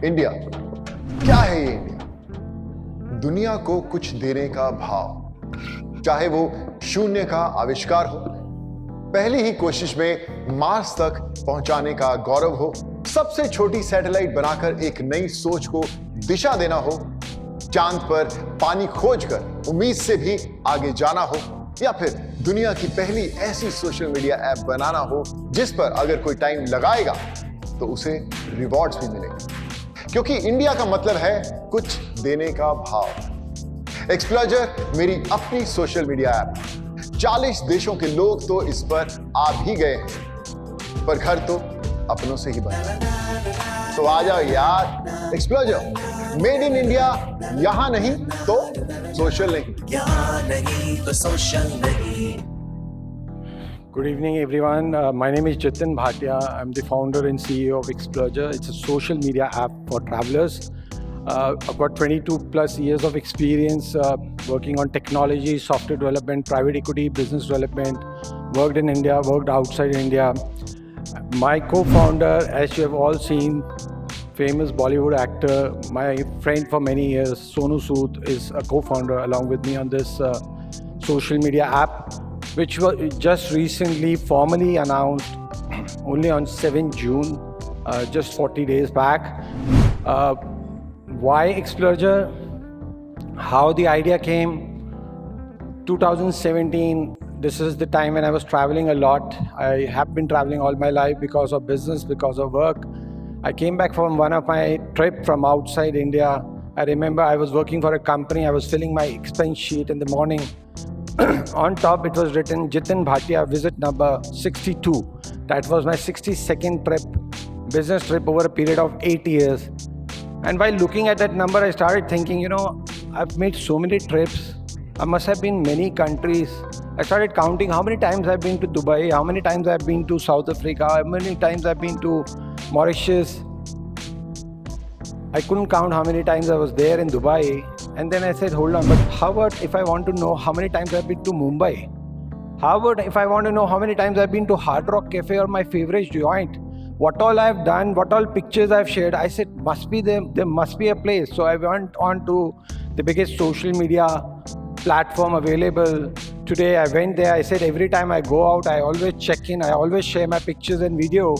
India, क्या है ये इंडिया? दुनिया को कुछ देने का भाव, चाहे वो शून्य का आविष्कार हो, पहली ही कोशिश में मार्स तक पहुंचाने का गौरव हो, सबसे छोटी सैटेलाइट बनाकर एक नई सोच को दिशा देना हो, चांद पर पानी खोजकर उम्मीद से भी आगे जाना हो, या फिर दुनिया की पहली ऐसी सोशल मीडिया ऐप बनाना हो जिस पर अगर कोई टाइम लगाएगा तो उसे रिवॉर्ड्स भी मिलेंगे, क्योंकि इंडिया का मतलब है कुछ देने का भाव। एक्सप्लर्जर मेरी अपनी सोशल मीडिया ऐप, 40 देशों के लोग तो इस पर आ भी गए हैं, पर घर तो अपनों से ही बना। तो आ जाओ यार, एक्सप्लर्जर मेड इन इंडिया, यहां नहीं तो सोशल नहीं। Good evening, everyone. My name is Jitin Bhatia. I'm the founder and CEO of Explurger. It's a social media app for travelers. I've got 22 plus years of experience working on technology, software development, private equity, business development. Worked in India, worked outside India. My co-founder, as you have all seen, famous Bollywood actor, my friend for many years, SonuSood, is a co-founder along with me on this social media app, which was just recently formally announced only on 7 June, just 40 days back. Why Explurger? How the idea came? 2017, this is the time when I was traveling a lot. I have been traveling all my life because of business, because of work. I came back from one of my trip from outside India. I remember I was working for a company. I was filling my expense sheet in the morning. On top, it was written Jitin Bhatia, visit number 62. That was my 62nd trip, business trip over a period of 8 years. And while looking at that number, I started thinking, I've made so many trips. I must have been many countries. I started counting how many times I've been to Dubai, how many times I've been to South Africa, how many times I've been to Mauritius. I couldn't count how many times I was there in Dubai. And then I said, hold on, but how about if I want to know how many times I've been to Mumbai? How about if I want to know how many times I've been to Hard Rock Cafe or my favorite joint? What all I've done, what all pictures I've shared, I said, there must be a place. So I went on to the biggest social media platform available. Today I went there, I said, every time I go out, I always check in, I always share my pictures and video.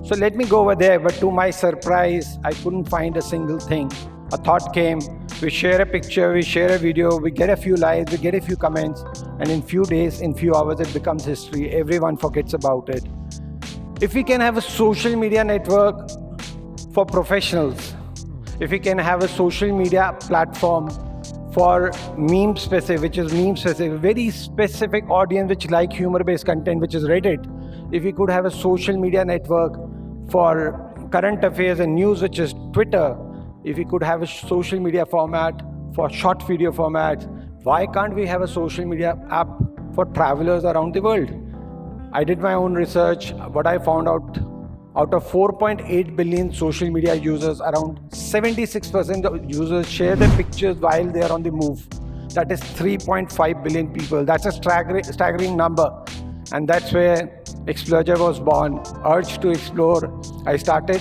So let me go over there, but to my surprise, I couldn't find a single thing. A thought came, we share a picture, we share a video, we get a few likes, we get a few comments, and in few days, in few hours, it becomes history. Everyone forgets about it. If we can have a social media network for professionals, if we can have a social media platform for meme specific, which is meme specific, very specific audience which like humor-based content, which is Reddit, if we could have a social media network for current affairs and news, which is Twitter, if we could have a social media format for short video formats, why can't we have a social media app for travelers around the world? I did my own research. What I found out of 4.8 billion social media users, around 76% of users share their pictures while they are on the move. That is 3.5 billion people. That's a staggering number. And that's where Explurger was born. Urged to explore, I started.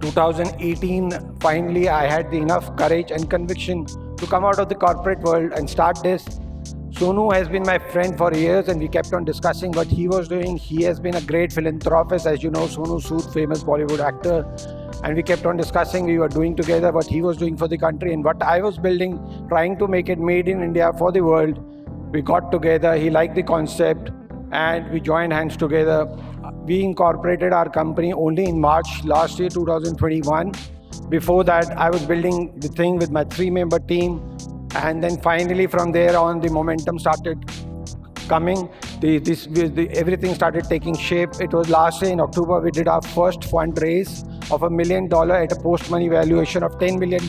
2018, finally, I had the enough courage and conviction to come out of the corporate world and start this. Sonu has been my friend for years, and we kept on discussing what he was doing. He has been a great philanthropist, as you know, SonuSood, famous Bollywood actor. And we kept on discussing, we were doing together what he was doing for the country and what I was building, trying to make it made in India for the world. We got together, he liked the concept, and we joined hands together. We incorporated our company only in March last year, 2021. Before that, I was building the thing with my 3-member team. And then finally, from there on, the momentum started coming. Everything started taking shape. It was last year in October, we did our first fundraise of $1 million at a post-money valuation of $10 million.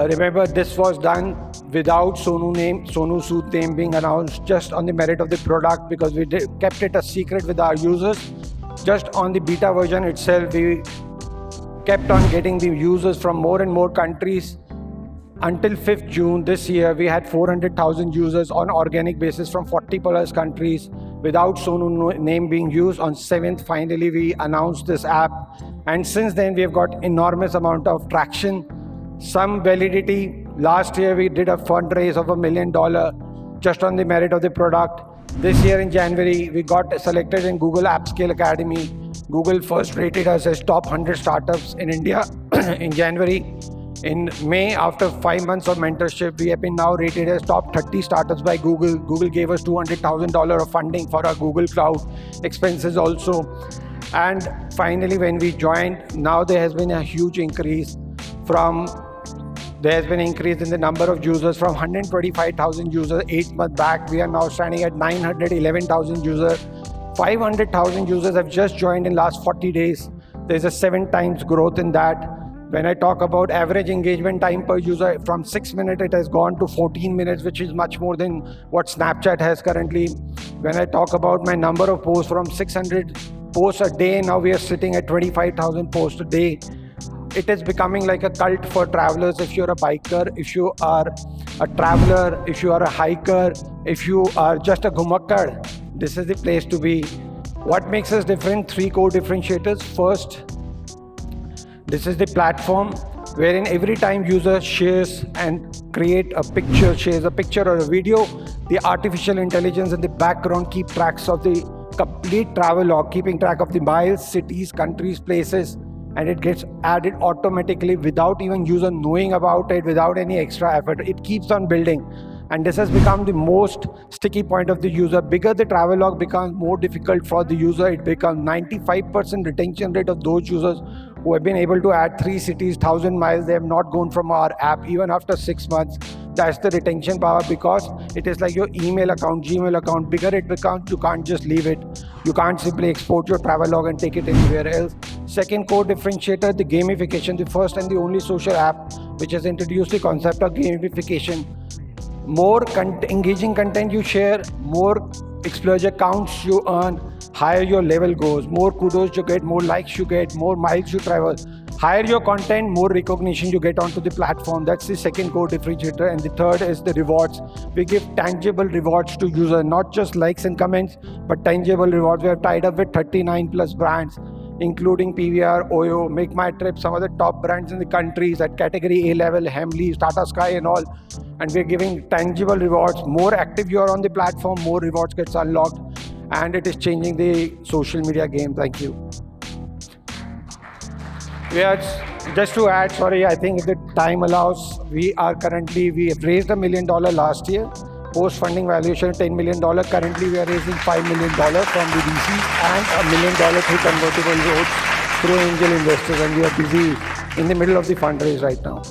Remember, this was done without SonuSood name being announced, just on the merit of the product, because we kept it a secret with our users. Just on the beta version itself, we kept on getting the users from more and more countries. Until 5th June this year, we had 400,000 users on organic basis from 40 plus countries. without Sonu name being used. On 7th, finally, we announced this app. And since then, we have got enormous amount of traction, some validity. Last year, we did a fundraise of $1 million just on the merit of the product. This year in January, we got selected in Google App Scale Academy. Google first rated us as top 100 startups in India in January. In May, after 5 months of mentorship, we have been now rated as top 30 startups by Google. Google gave us $200,000 of funding for our Google Cloud expenses also. And finally, when we joined, now there has been a huge increase in the number of users from 125,000 users 8 months back. We are now standing at 911,000 users. 500,000 users have just joined in last 40 days. There's a 7 times growth in that. When I talk about average engagement time per user, from 6 minutes, it has gone to 14 minutes, which is much more than what Snapchat has currently. When I talk about my number of posts, from 600 posts a day, now we are sitting at 25,000 posts a day. It is becoming like a cult for travelers. If you're a biker, if you are a traveler, if you are a hiker, if you are just a ghumakkad, this is the place to be. What makes us different? 3 core differentiators. First, this is the platform wherein every time user shares and shares a picture or a video, the artificial intelligence in the background keep tracks of the complete travel log, keeping track of the miles, cities, countries, places, and it gets added automatically without even user knowing about it, without any extra effort. It keeps on building. And this has become the most sticky point of the user. Bigger the travel log becomes, more difficult for the user. It becomes 95% retention rate of those users who have been able to add 3 cities, 1,000 miles. They have not gone from our app even after 6 months. That's the retention power, because it is like your email account, Gmail account. Bigger it becomes, you can't just leave it. You can't simply export your travel log and take it anywhere else. Second core differentiator, the gamification, the first and the only social app which has introduced the concept of gamification. More engaging content you share, more Explurger counts you earn, higher your level goes, more kudos you get, more likes you get, more miles you travel. Higher your content, more recognition you get onto the platform. That's the second core differentiator. And the third is the rewards. We give tangible rewards to users, not just likes and comments, but tangible rewards. We have tied up with 39 plus brands, including PVR, Oyo, Make My Trip, some of the top brands in the countries at category A level, Hamleys, Tata Sky and all. And we're giving tangible rewards. More active you are on the platform, more rewards gets unlocked. And it is changing the social media game. Thank you. Just to add, sorry, I think if the time allows, we have raised $1 million last year. Post-funding valuation $10 million. Currently, we are raising $5 million from the VC and $1 million through convertible notes through angel investors. And we are busy in the middle of the fundraise right now.